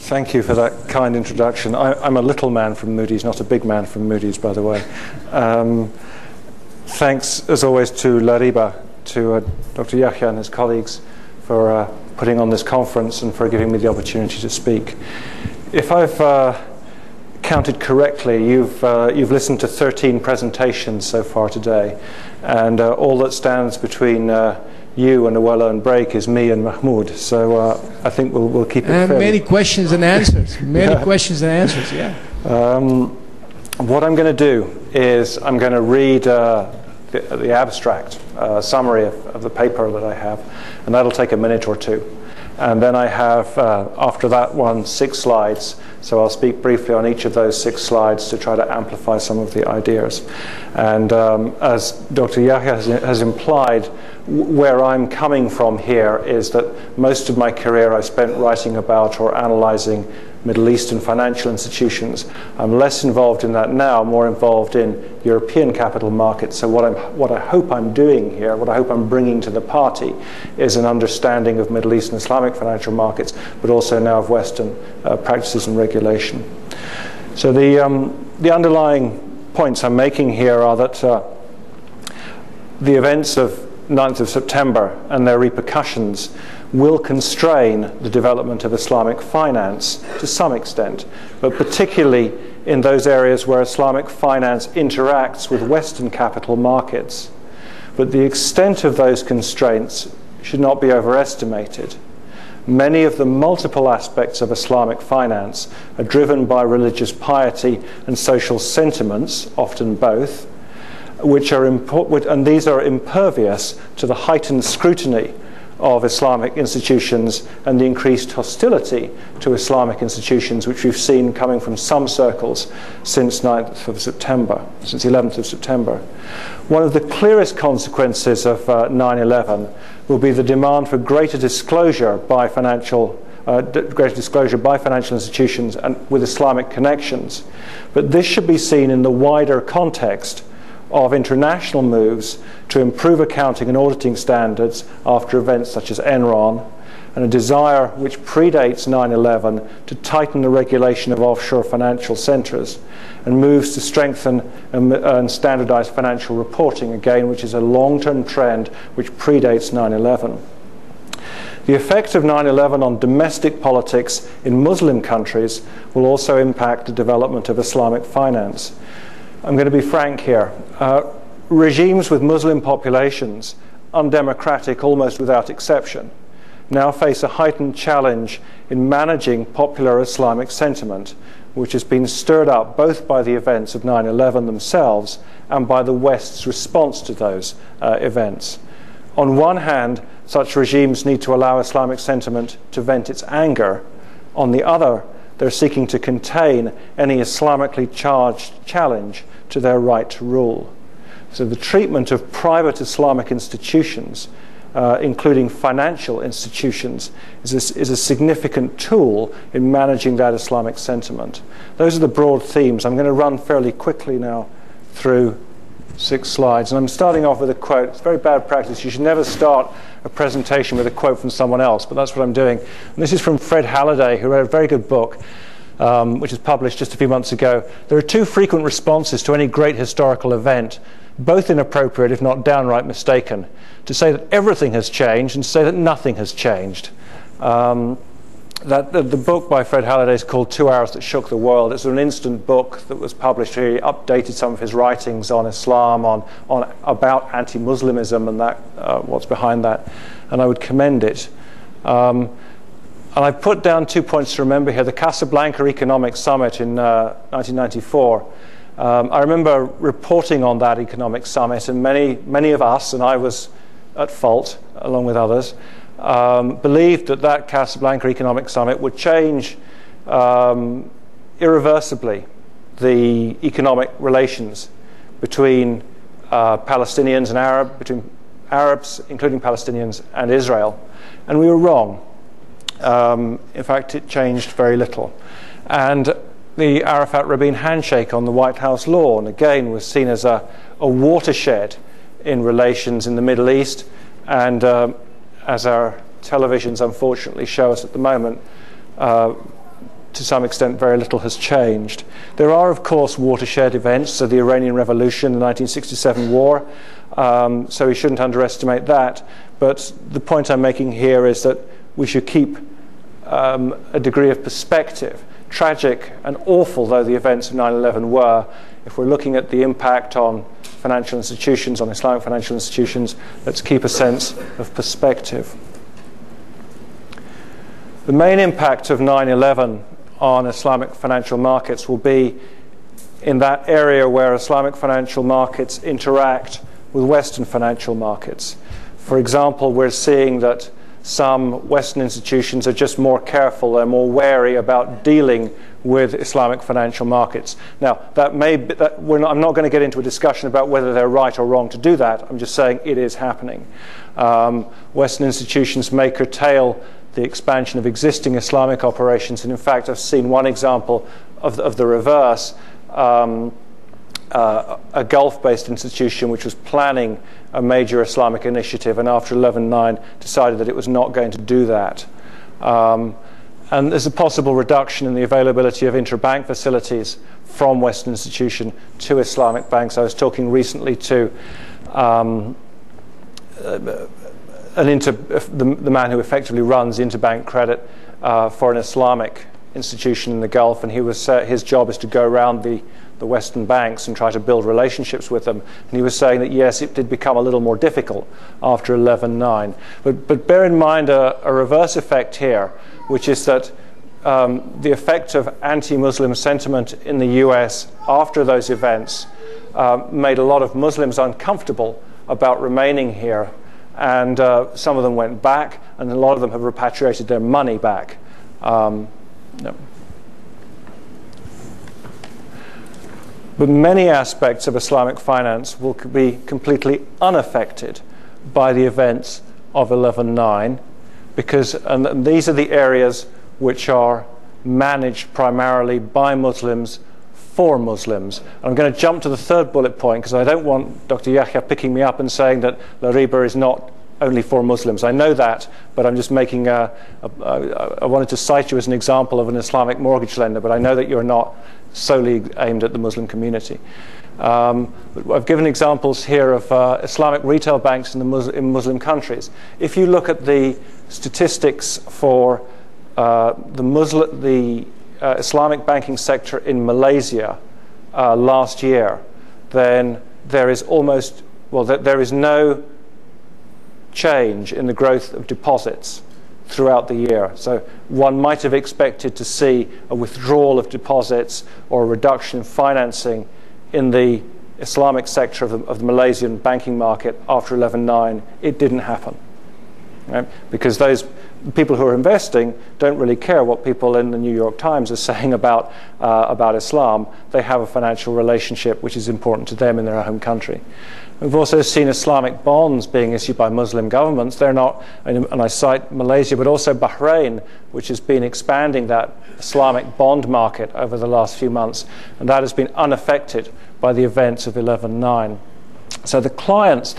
Thank you for that kind introduction. I'm a little man from Moody's, not a big man from Moody's, by the way. Thanks, as always, to LARIBA, to Dr. Yahya and his colleagues for putting on this conference and for giving me the opportunity to speak. If I've counted correctly, you've listened to 13 presentations so far today, and all that stands between you and a well-earned break is me and Mahmoud. So I think we'll keep it fairly. Many questions and answers. Many questions and answers. Yeah. What I'm going to do is I'm going to read the abstract summary of the paper that I have, and that'll take a minute or two. And then I have, after that one, 6 slides. So I'll speak briefly on each of those 6 slides to try to amplify some of the ideas. And as Dr. Yahya has implied, where I'm coming from here is that most of my career I spent writing about or analyzing Middle Eastern financial institutions. I'm less involved in that now, more involved in European capital markets. So what I hope I'm doing here, what I hope I'm bringing to the party, is an understanding of Middle East and Islamic financial markets, but also now of Western practices and regulation. So the underlying points I'm making here are that the events of 9th of September and their repercussions will constrain the development of Islamic finance to some extent, but particularly in those areas where Islamic finance interacts with Western capital markets. But the extent of those constraints should not be overestimated. Many of the multiple aspects of Islamic finance are driven by religious piety and social sentiments, often both, and these are impervious to the heightened scrutiny of Islamic institutions and the increased hostility to Islamic institutions, which we've seen coming from some circles since 9th of September, since 11th of September. One of the clearest consequences of 9/11 will be the demand for greater disclosure by financial institutions and with Islamic connections. But this should be seen in the wider context of international moves to improve accounting and auditing standards after events such as Enron, and a desire which predates 9/11 to tighten the regulation of offshore financial centres, and moves to strengthen and standardize financial reporting, again, which is a long-term trend which predates 9/11. The effect of 9/11 on domestic politics in Muslim countries will also impact the development of Islamic finance. I'm going to be frank here. Regimes with Muslim populations, undemocratic almost without exception, now face a heightened challenge in managing popular Islamic sentiment, which has been stirred up both by the events of 9/11 themselves and by the West's response to those events. On one hand, such regimes need to allow Islamic sentiment to vent its anger. On the other, they're seeking to contain any Islamically charged challenge to their right to rule. So the treatment of private Islamic institutions, including financial institutions, is a significant tool in managing that Islamic sentiment. Those are the broad themes. I'm going to run fairly quickly now through 6 slides. And I'm starting off with a quote. It's very bad practice. You should never start a presentation with a quote from someone else, but that's what I'm doing. And this is from Fred Halliday, who wrote a very good book, which was published just a few months ago. There are 2 frequent responses to any great historical event, both inappropriate, if not downright mistaken: to say that everything has changed and to say that nothing has changed. The book by Fred Halliday is called 2 Hours That Shook the World. It's an instant book that was published. He updated some of his writings on Islam, about anti-Muslimism and that what's behind that, and I would commend it. And I've put down 2 points to remember here. The Casablanca Economic Summit in 1994. I remember reporting on that economic summit, and many of us, and I was at fault along with others, believed that Casablanca Economic Summit would change irreversibly the economic relations between Palestinians and between Arabs, including Palestinians, and Israel. And we were wrong. In fact, it changed very little. And the Arafat-Rabin handshake on the White House lawn, again, was seen as a watershed in relations in the Middle East, and as our televisions unfortunately show us at the moment, to some extent, very little has changed. There are, of course, watershed events, so the Iranian Revolution, the 1967 war, so we shouldn't underestimate that. But the point I'm making here is that we should keep a degree of perspective. Tragic and awful though the events of 9/11 were, if we're looking at the impact on financial institutions, on Islamic financial institutions, let's keep a sense of perspective. The main impact of 9/11 on Islamic financial markets will be in that area where Islamic financial markets interact with Western financial markets. For example, we're seeing that some Western institutions are just more careful, they're more wary about dealing with Islamic financial markets. Now, I'm not going to get into a discussion about whether they're right or wrong to do that. I'm just saying it is happening. Western institutions may curtail the expansion of existing Islamic operations, and in fact, I've seen one example of the reverse. A Gulf-based institution which was planning a major Islamic initiative, and after 11/9 decided that it was not going to do that. And there's a possible reduction in the availability of interbank facilities from Western institution to Islamic banks. I was talking recently to the man who effectively runs interbank credit for an Islamic institution in the Gulf, and his job is to go around the Western banks and try to build relationships with them. And he was saying that, yes, it did become a little more difficult after 11/9. But bear in mind a reverse effect here, which is that the effect of anti-Muslim sentiment in the US after those events made a lot of Muslims uncomfortable about remaining here. And some of them went back, and a lot of them have repatriated their money back. No. But many aspects of Islamic finance will be completely unaffected by the events of 11/9, and these are the areas which are managed primarily by Muslims for Muslims. I'm going to jump to the third bullet point because I don't want Dr. Yahya picking me up and saying that LARIBA is not only for Muslims. I know that, but I'm just making I wanted to cite you as an example of an Islamic mortgage lender, but I know that you're not solely aimed at the Muslim community. I've given examples here of Islamic retail banks in Muslim countries. If you look at the statistics for the Islamic banking sector in Malaysia last year, then there is there is no change in the growth of deposits throughout the year. So one might have expected to see a withdrawal of deposits or a reduction in financing in the Islamic sector of the Malaysian banking market after 11/9. It didn't happen, right? Because those people who are investing don't really care what people in the New York Times are saying about Islam. They have a financial relationship which is important to them in their home country. We've also seen Islamic bonds being issued by Muslim governments. They're not, and I cite Malaysia, but also Bahrain, which has been expanding that Islamic bond market over the last few months, and that has been unaffected by the events of 11/9. So the clients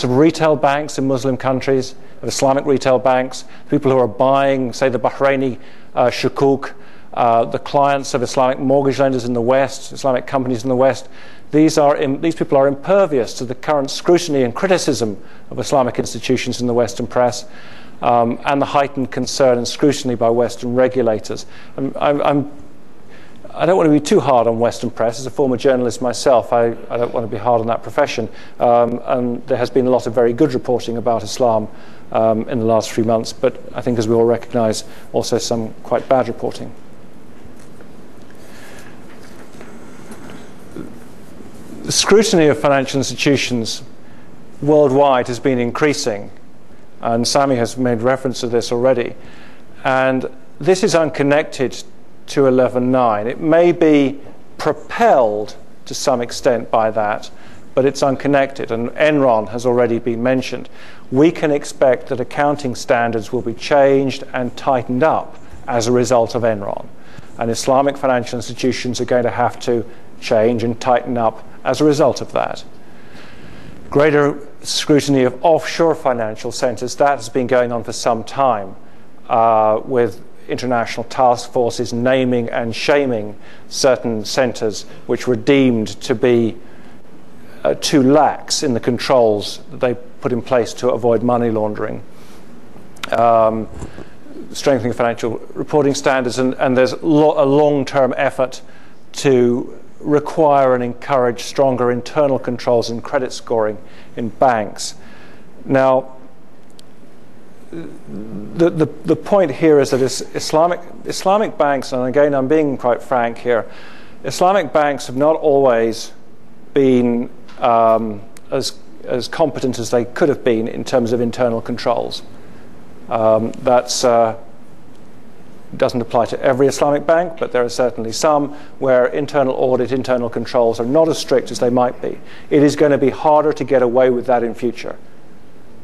of retail banks in Muslim countries, of Islamic retail banks, people who are buying, say, the Bahraini shukuk, the clients of Islamic mortgage lenders in the West, Islamic companies in the West, these people are impervious to the current scrutiny and criticism of Islamic institutions in the Western press, and the heightened concern and scrutiny by Western regulators. I don't want to be too hard on Western press. As a former journalist myself, I don't want to be hard on that profession. And there has been a lot of very good reporting about Islam in the last few months, but I think, as we all recognize, also some quite bad reporting. The scrutiny of financial institutions worldwide has been increasing, and Sami has made reference to this already. And this is unconnected to 11/9. It may be propelled to some extent by that, but it's unconnected, and Enron has already been mentioned. We can expect that accounting standards will be changed and tightened up as a result of Enron, and Islamic financial institutions are going to have to change and tighten up as a result of that. Greater scrutiny of offshore financial centers, that has been going on for some time, with international task forces naming and shaming certain centres which were deemed to be too lax in the controls that they put in place to avoid money laundering. Strengthening financial reporting standards, and there's a long-term effort to require and encourage stronger internal controls and credit scoring in banks. Now, the point here is that Islamic banks, and again I'm being quite frank here, Islamic banks have not always been as competent as they could have been in terms of internal controls. That doesn't apply to every Islamic bank, but there are certainly some where internal audit, internal controls are not as strict as they might be. It is going to be harder to get away with that in future.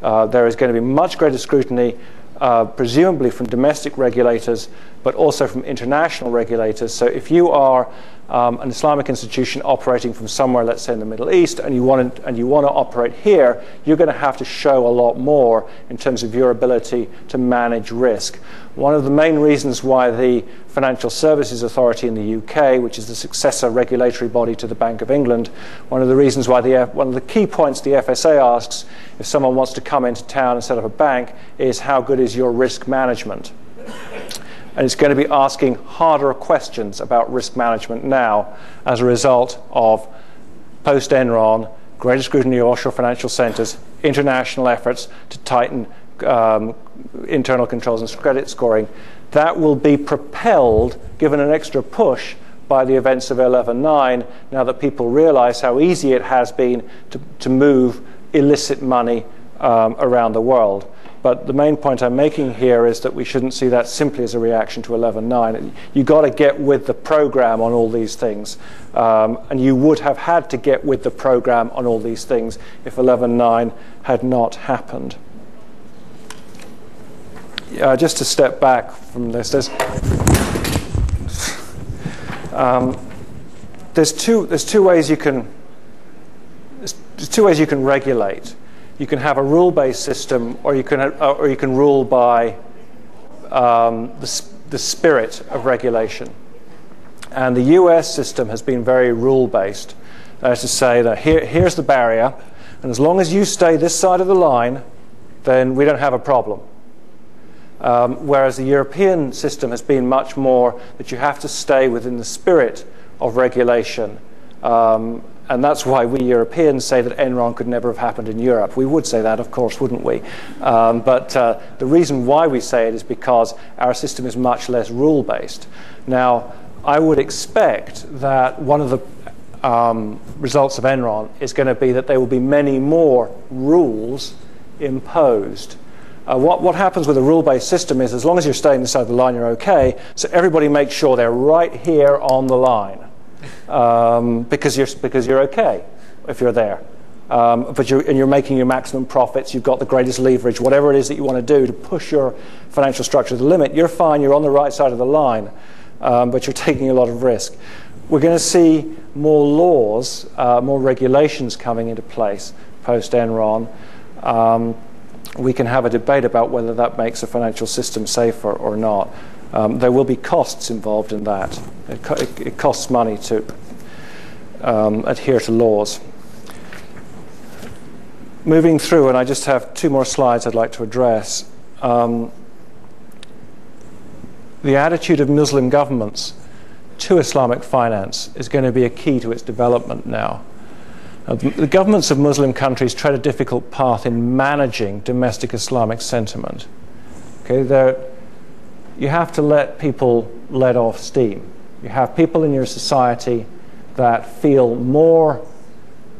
There is going to be much greater scrutiny, presumably from domestic regulators, but also from international regulators. So if you are an Islamic institution operating from somewhere, let's say in the Middle East, and you want to operate here, you're going to have to show a lot more in terms of your ability to manage risk. One of the main reasons why the Financial Services Authority in the UK, which is the successor regulatory body to the Bank of England, one of the key points the FSA asks if someone wants to come into town and set up a bank is, how good is your risk management? And it's going to be asking harder questions about risk management now as a result of post-Enron, greater scrutiny of offshore financial centres, international efforts to tighten internal controls and credit scoring. That will be propelled, given an extra push by the events of 11/9, now that people realise how easy it has been to move illicit money around the world. But the main point I'm making here is that we shouldn't see that simply as a reaction to 11/9. You've got to get with the program on all these things. And you would have had to get with the program on all these things if 11/9 had not happened. Just to step back from this, there's two ways you can regulate. You can have a rule-based system, or you can rule by the spirit of regulation. And the US system has been very rule-based. That is to say that here's the barrier, and as long as you stay this side of the line, then we don't have a problem. Whereas the European system has been much more that you have to stay within the spirit of regulation. And that's why we Europeans say that Enron could never have happened in Europe. We would say that, of course, wouldn't we? But the reason why we say it is because our system is much less rule-based. Now, I would expect that one of the results of Enron is going to be that there will be many more rules imposed. What happens with a rule-based system is, as long as you're staying this side of the line, you're okay. So everybody makes sure they're right here on the line. Because you're okay if you're there, but you're making your maximum profits. You've got the greatest leverage, whatever it is that you want to do to push your financial structure to the limit. You're fine. You're on the right side of the line, but you're taking a lot of risk. We're going to see more laws, more regulations coming into place post Enron. We can have a debate about whether that makes a financial system safer or not. There will be costs involved in that. It costs money to adhere to laws. Moving through, and I just have two more slides I'd like to address. The attitude of Muslim governments to Islamic finance is going to be a key to its development now. The governments of Muslim countries tread a difficult path in managing domestic Islamic sentiment. Okay, you have to let people let off steam. You have people in your society that feel more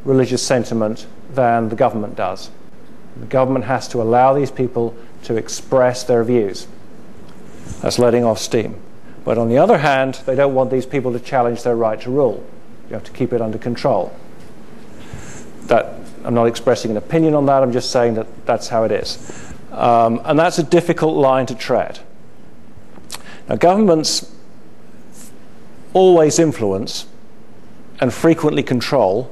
religious sentiment than the government does. The government has to allow these people to express their views. That's letting off steam. But on the other hand, they don't want these people to challenge their right to rule. You have to keep it under control. I'm not expressing an opinion on that, I'm just saying that that's how it is. And that's a difficult line to tread. Now, governments always influence and frequently control.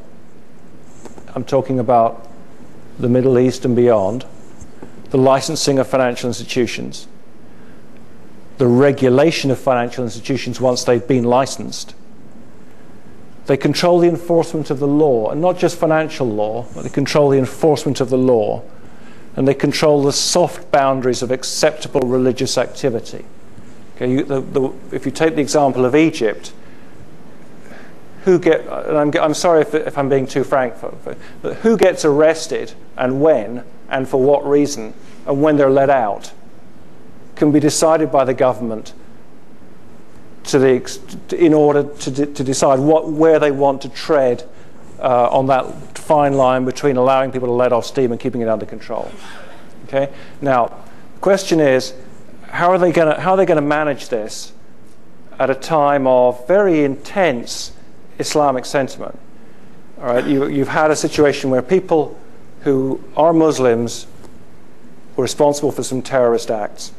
I'm talking about the Middle East and beyond, the licensing of financial institutions. the regulation of financial institutions once they've been licensed. They control the enforcement of the law, and not just financial law, but they control the enforcement of the law, and they control the soft boundaries of acceptable religious activity. Okay, if you take the example of Egypt, I'm sorry if I'm being too frank, but who gets arrested and when and for what reason and when they're let out can be decided by the government in order to decide where they want to tread on that fine line between allowing people to let off steam and keeping it under control. Okay. Now, the question is, how are they going to manage this at a time of very intense Islamic sentiment? All right. You've had a situation where people who are Muslims were responsible for some terrorist acts.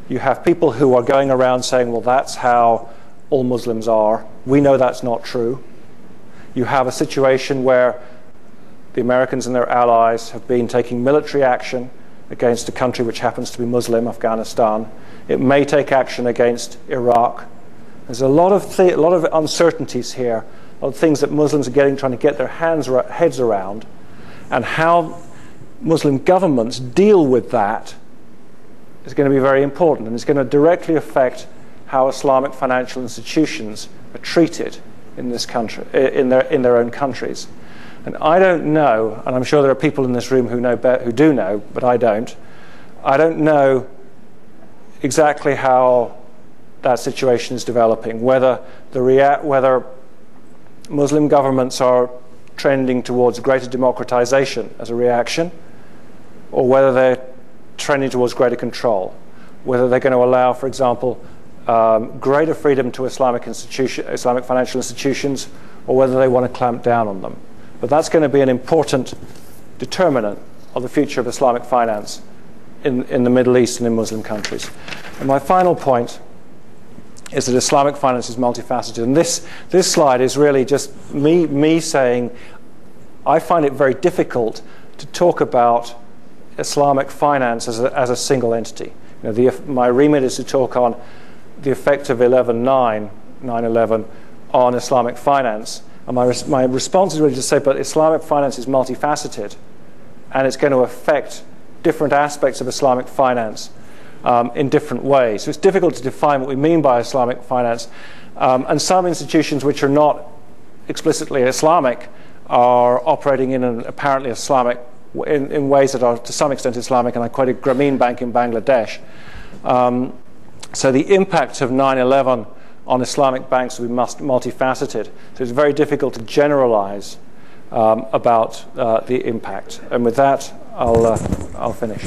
You have people who are going around saying, well, that's how all Muslims are. We know that's not true. You have a situation where the Americans and their allies have been taking military action against a country which happens to be Muslim, Afghanistan. It may take action against Iraq. There's a lot of uncertainties here, of things that Muslims are trying to get their heads around, and how Muslim governments deal with that is going to be very important, and it's going to directly affect how Islamic financial institutions are treated in this country, in their own countries. And I don't know, and I'm sure there are people in this room who do know, but I don't. I don't know exactly how that situation is developing. Whether Muslim governments are trending towards greater democratization as a reaction, or whether they're trending towards greater control, whether they're going to allow, for example, greater freedom to Islamic financial institutions, or whether they want to clamp down on them. But that's going to be an important determinant of the future of Islamic finance in the Middle East and in Muslim countries. And my final point is that Islamic finance is multifaceted. And this slide is really just me saying I find it very difficult to talk about Islamic finance as a single entity. My remit is to talk on the effect of 9/11 on Islamic finance. And my response is really to say, but Islamic finance is multifaceted, and it's going to affect different aspects of Islamic finance in different ways. So it's difficult to define what we mean by Islamic finance. And some institutions which are not explicitly Islamic are operating in an apparently Islamic in ways that are to some extent Islamic, and I quoted Grameen Bank in Bangladesh. So the impact of 9/11 on Islamic banks will be multifaceted. So it's very difficult to generalize about the impact. And with that, I'll finish.